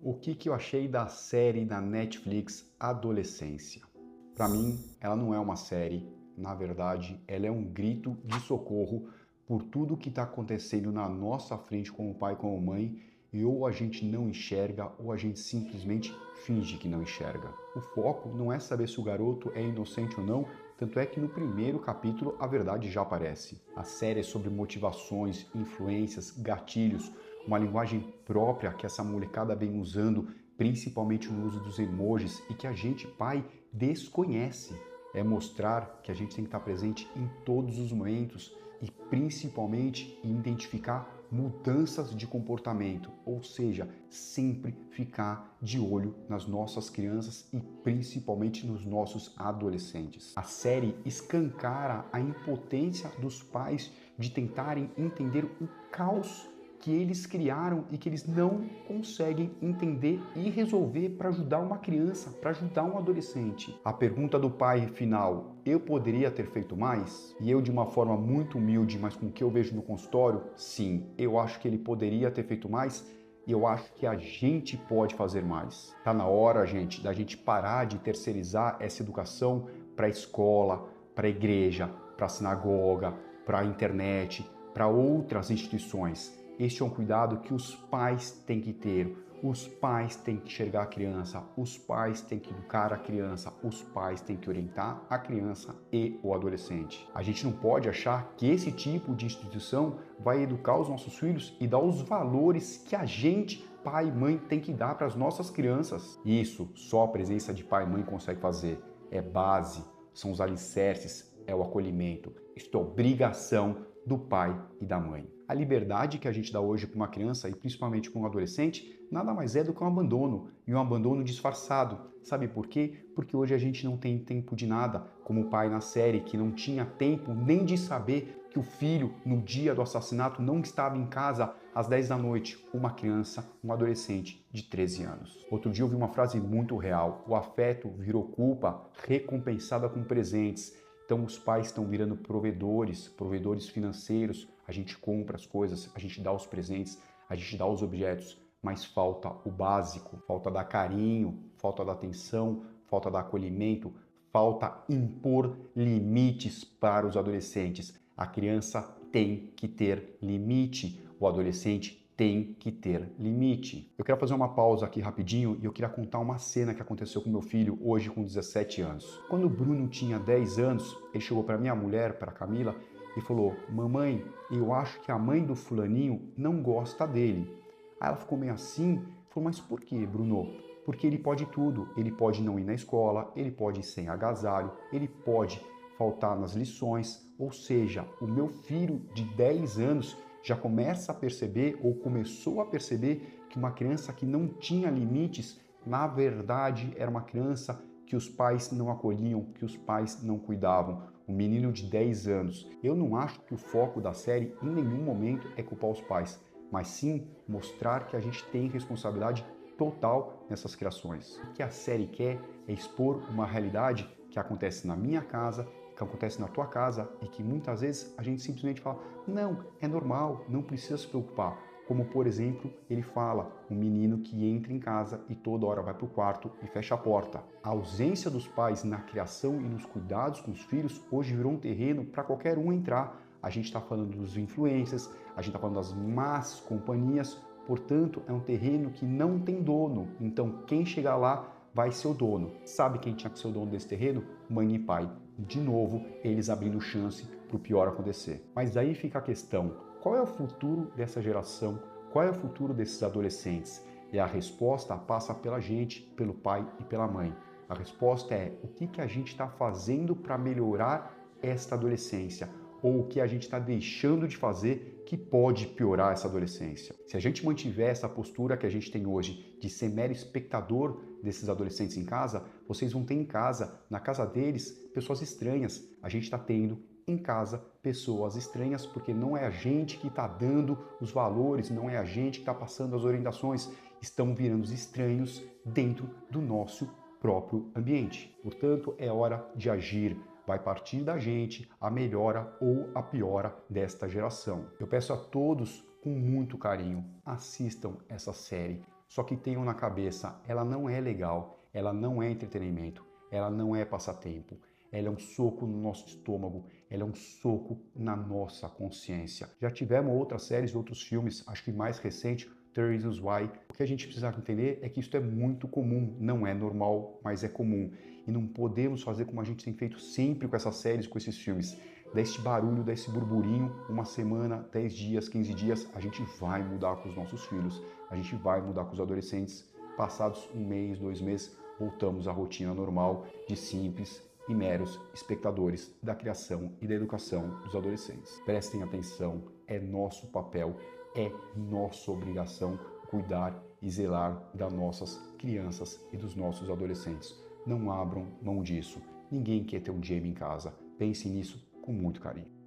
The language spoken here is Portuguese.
O que eu achei da série da Netflix Adolescência? Para mim, ela não é uma série, na verdade, ela é um grito de socorro por tudo que está acontecendo na nossa frente como pai e como mãe, e ou a gente não enxerga ou a gente simplesmente finge que não enxerga. O foco não é saber se o garoto é inocente ou não, tanto é que no primeiro capítulo a verdade já aparece. A série é sobre motivações, influências, gatilhos, uma linguagem própria que essa molecada vem usando, principalmente no uso dos emojis e que a gente, pai, desconhece. É mostrar que a gente tem que estar presente em todos os momentos e principalmente identificar mudanças de comportamento, ou seja, sempre ficar de olho nas nossas crianças e principalmente nos nossos adolescentes. A série escancara a impotência dos pais de tentarem entender o caos que eles criaram e que eles não conseguem entender e resolver para ajudar uma criança, para ajudar um adolescente. A pergunta do pai final, eu poderia ter feito mais? E eu, de uma forma muito humilde, mas com o que eu vejo no consultório, sim, eu acho que ele poderia ter feito mais. E eu acho que a gente pode fazer mais. Tá na hora, gente, da gente parar de terceirizar essa educação para a escola, para a igreja, para a sinagoga, para a internet, para outras instituições. Este é um cuidado que os pais têm que ter. Os pais têm que enxergar a criança, os pais têm que educar a criança, os pais têm que orientar a criança e o adolescente. A gente não pode achar que esse tipo de instituição vai educar os nossos filhos e dar os valores que a gente, pai e mãe, tem que dar para as nossas crianças. Isso só a presença de pai e mãe consegue fazer. É base, são os alicerces, é o acolhimento. Isto é obrigação do pai e da mãe. A liberdade que a gente dá hoje para uma criança e principalmente para um adolescente nada mais é do que um abandono, e um abandono disfarçado. Sabe por quê? Porque hoje a gente não tem tempo de nada, como o pai na série que não tinha tempo nem de saber que o filho no dia do assassinato não estava em casa às 10 da noite, uma criança, um adolescente de 13 anos. Outro dia eu vi uma frase muito real: o afeto virou culpa recompensada com presentes. Então os pais estão virando provedores financeiros, a gente compra as coisas, a gente dá os presentes, a gente dá os objetos, mas falta o básico, falta dar carinho, falta dar atenção, falta dar acolhimento, falta impor limites para os adolescentes. A criança tem que ter limite, o adolescente tem que ter limite. Eu quero fazer uma pausa aqui rapidinho e eu queria contar uma cena que aconteceu com meu filho hoje com 17 anos. Quando o Bruno tinha 10 anos, ele chegou para minha mulher, para Camila, e falou: "Mamãe, eu acho que a mãe do fulaninho não gosta dele". Aí ela ficou meio assim, falou: "Mas por quê, Bruno?" Porque ele pode tudo, ele pode não ir na escola, ele pode ir sem agasalho, ele pode faltar nas lições, ou seja, o meu filho de 10 anos já começa a perceber ou começou a perceber que uma criança que não tinha limites, na verdade, era uma criança que os pais não acolhiam, que os pais não cuidavam. Um menino de 10 anos. Eu não acho que o foco da série em nenhum momento é culpar os pais, mas sim mostrar que a gente tem responsabilidade total nessas criações. O que a série quer é expor uma realidade que acontece na minha casa, que acontece na tua casa e que muitas vezes a gente simplesmente fala: não, é normal, não precisa se preocupar. Como, por exemplo, ele fala, um menino que entra em casa e toda hora vai para o quarto e fecha a porta. A ausência dos pais na criação e nos cuidados com os filhos hoje virou um terreno para qualquer um entrar. A gente está falando dos influencers, a gente está falando das más companhias, portanto, é um terreno que não tem dono. Então, quem chegar lá vai ser o dono. Sabe quem tinha que ser o dono desse terreno? Mãe e pai. De novo, eles abrindo chance para o pior acontecer. Mas aí fica a questão: qual é o futuro dessa geração? Qual é o futuro desses adolescentes? E a resposta passa pela gente, pelo pai e pela mãe. A resposta é: o que a gente está fazendo para melhorar esta adolescência? Ou o que a gente está deixando de fazer que pode piorar essa adolescência? Se a gente mantiver essa postura que a gente tem hoje de ser mero espectador desses adolescentes em casa, vocês vão ter em casa, na casa deles, pessoas estranhas. A gente está tendo em casa pessoas estranhas porque não é a gente que está dando os valores, não é a gente que está passando as orientações, estão virando estranhos dentro do nosso próprio ambiente. Portanto, é hora de agir. Vai partir da gente a melhora ou a piora desta geração. Eu peço a todos, com muito carinho, assistam essa série. Só que tenham na cabeça, ela não é legal, ela não é entretenimento, ela não é passatempo. Ela é um soco no nosso estômago, ela é um soco na nossa consciência. Já tivemos outras séries, outros filmes, acho que mais recente, 30 Reasons Why. O que a gente precisa entender é que isso é muito comum, não é normal, mas é comum. E não podemos fazer como a gente tem feito sempre com essas séries, com esses filmes. Dá esse barulho, dá esse burburinho, uma semana, 10 dias, 15 dias, a gente vai mudar com os nossos filhos, a gente vai mudar com os adolescentes. Passados um mês, 2 meses, voltamos à rotina normal de simples e meros espectadores da criação e da educação dos adolescentes. Prestem atenção, é nosso papel, é nossa obrigação cuidar e zelar das nossas crianças e dos nossos adolescentes. Não abram mão disso. Ninguém quer ter um Jamie em casa. Pense nisso com muito carinho.